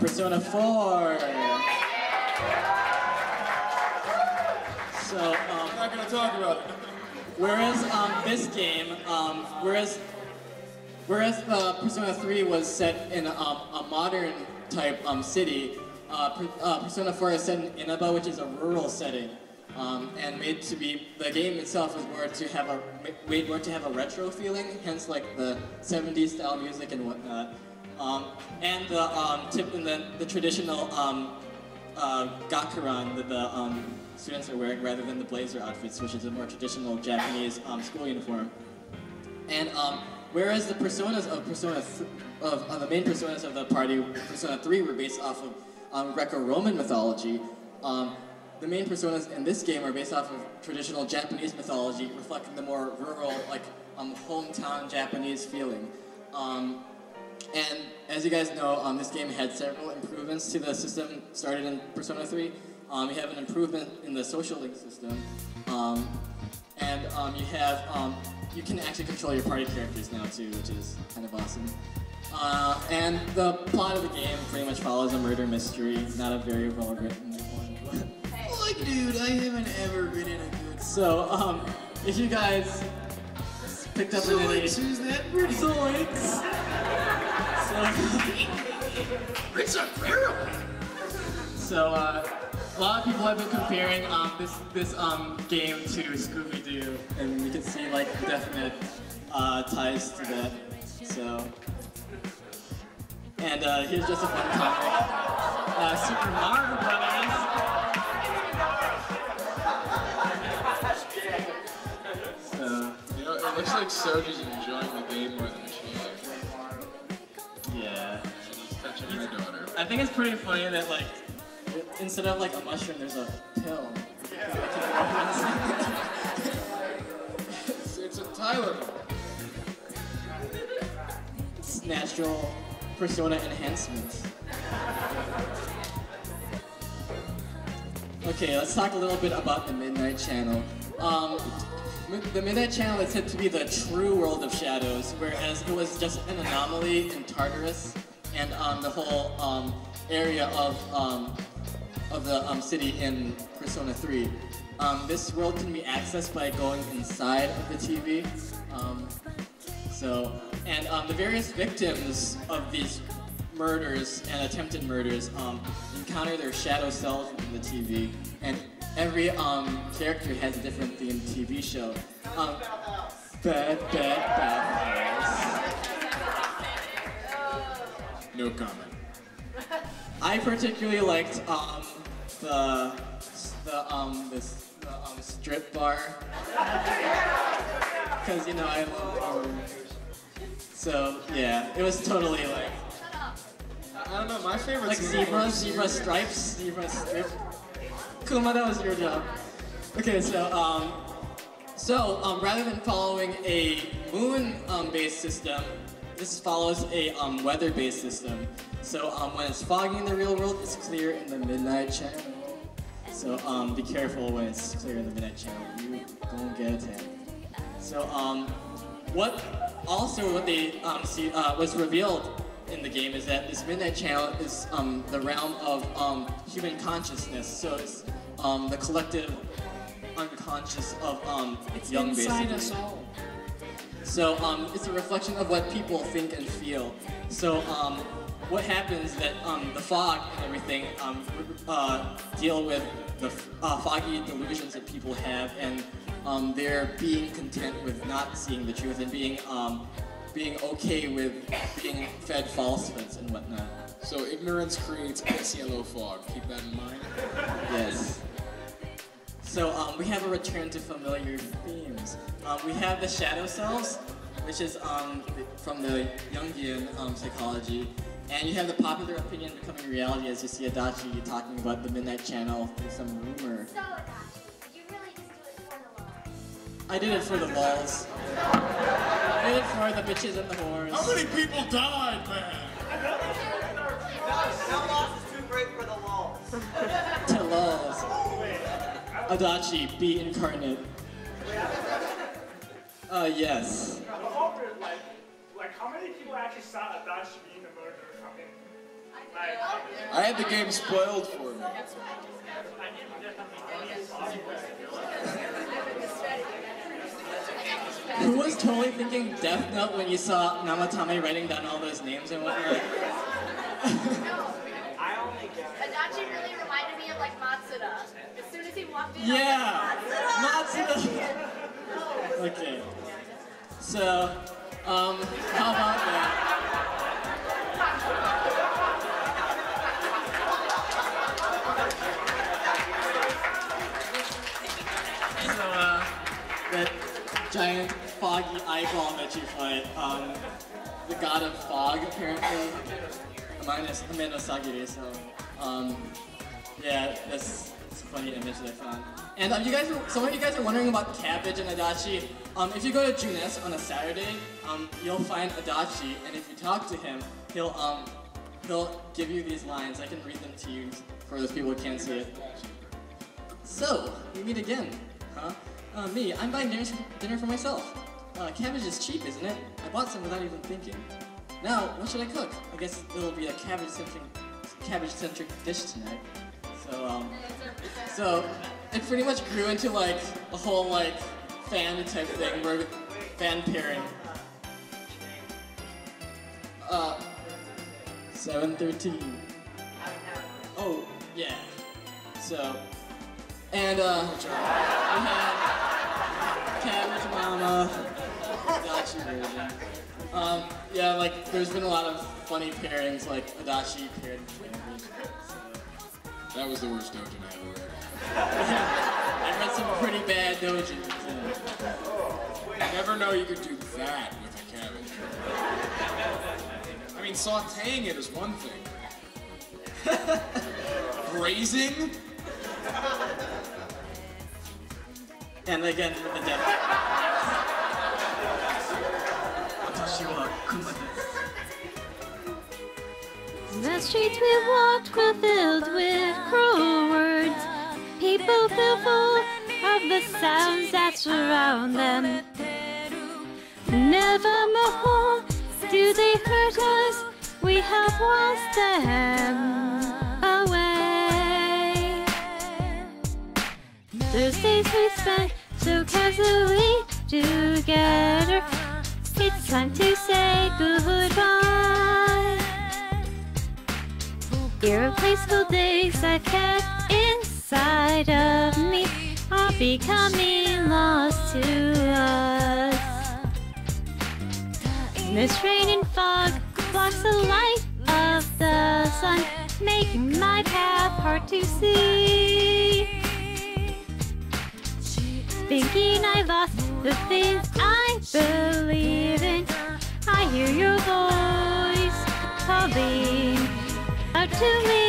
Persona 4. So, I'm not gonna talk about it. whereas this game, whereas Persona 3 was set in a modern type city, Persona 4 is set in Inaba, which is a rural setting, and made to be, the game itself was made more to have a retro feeling, hence like the 70s style music and whatnot, and the traditional gakuran that the students are wearing rather than the blazer outfits, which is a more traditional Japanese school uniform. And whereas the personas of the main personas of the party, Persona 3, were based off of Greco-Roman mythology, the main personas in this game are based off of traditional Japanese mythology, reflecting the more rural, like hometown Japanese feeling. And as you guys know, this game had several improvements to the system started in Persona 3. You have an improvement in the social link system, and you can actually control your party characters now too, which is kind of awesome. And the plot of the game pretty much follows a murder mystery, not a very well written one. Like, dude, I haven't ever been in a good. So, if you guys picked up on any. Who's that pretty? Zoinks! It's a terrible. So, a lot of people have been comparing this game to Scooby-Doo, and you can see like definite ties to that. So, and here's just a fun comic: Super Mario Brothers. So, You know, it looks like Soji's enjoying the game more than she is. yeah. She's touching my daughter. I think it's pretty funny that like instead of like a mushroom, there's a pill. It's a Tyler. It's natural persona enhancement. Okay, let's talk a little bit about the Midnight Channel. The Midnight Channel is said to be the true world of shadows, whereas it was just an anomaly in Tartarus and the whole area of the city in Persona 3. This world can be accessed by going inside of the TV. The various victims of these murders and attempted murders encounter their shadow selves in the TV, and every character has a different themed TV show. Bad. No comment. I particularly liked the strip bar, because you know I love so yeah, it was totally like I don't know, my favorite like zebra stripes, zebra strip. Kuma, that was your job. Okay, so rather than following a moon-based system, this follows a weather-based system. So when it's foggy in the real world, it's clear in the Midnight Channel. So be careful when it's clear in the Midnight Channel. You gonna get a tan. So what they see was revealed in the game is that this Midnight Channel is the realm of human consciousness. So it's the collective unconscious of it's young inside basically. us all. So it's a reflection of what people think and feel. So what happens is that the fog and everything deal with the foggy delusions that people have, and they're being content with not seeing the truth and being okay with being fed falsehoods and whatnot. So ignorance creates pissy yellow fog. Keep that in mind. Yes. So we have a return to familiar themes. We have the shadow selves, which is from the Jungian psychology, and you have the popular opinion becoming reality as you see Adachi talking about the Midnight Channel through some rumor. So Adachi, did you really just do it for the love? I did it for the lulz. I did it for the bitches and the whores. How many people died, man? That loss is too great for the walls. To lulz. Adachi, be incarnate. Yes. Like how many people actually saw Adachi being the murderer? I mean, I had the game spoiled for me. Who was totally thinking Death Note when you saw Namatame writing down all those names and whatnot? Adachi really reminded me of like Matsuda. As soon as he walked in, Yeah! Matsuda! Okay. So, how about that? So, that giant foggy eyeball that you fight, the god of fog, apparently, Amanda Sagiri, so, yeah, that's a funny image that I found. And some of you guys are wondering about Cabbage and Adachi. If you go to Junes on a Saturday, you'll find Adachi, and if you talk to him, he'll give you these lines. I can read them to you for those people who can't see it. So, we meet again, huh? Me, I'm buying dinner for myself. Cabbage is cheap, isn't it? I bought some without even thinking. Now, what should I cook? I guess it'll be a cabbage-centric dish tonight. So it pretty much grew into like a whole like fan type thing, where fan pairing. 7:13. Oh yeah. So, and we had Cabbage Mama, Adachi version. Yeah, like there's been a lot of funny pairings, like Adachi paired with Cabbage. That was the worst dojin I ever read. I read some pretty bad dojins. You never know you could do that with a cabbage. I mean, sauteing it is one thing. Braising? And again, with the death. The streets we walked were filled with cruel words. People fearful of the sounds that surround them. Nevermore do they hurt us, we have washed them away. Thursdays we spent so casually together. It's time to say goodbye. Irreplaceable days I've kept inside of me are becoming lost to us. Mist, rain, and fog blocks the light of the sun, making my path hard to see. Thinking I lost the things I believe in, I hear your voice calling out to me.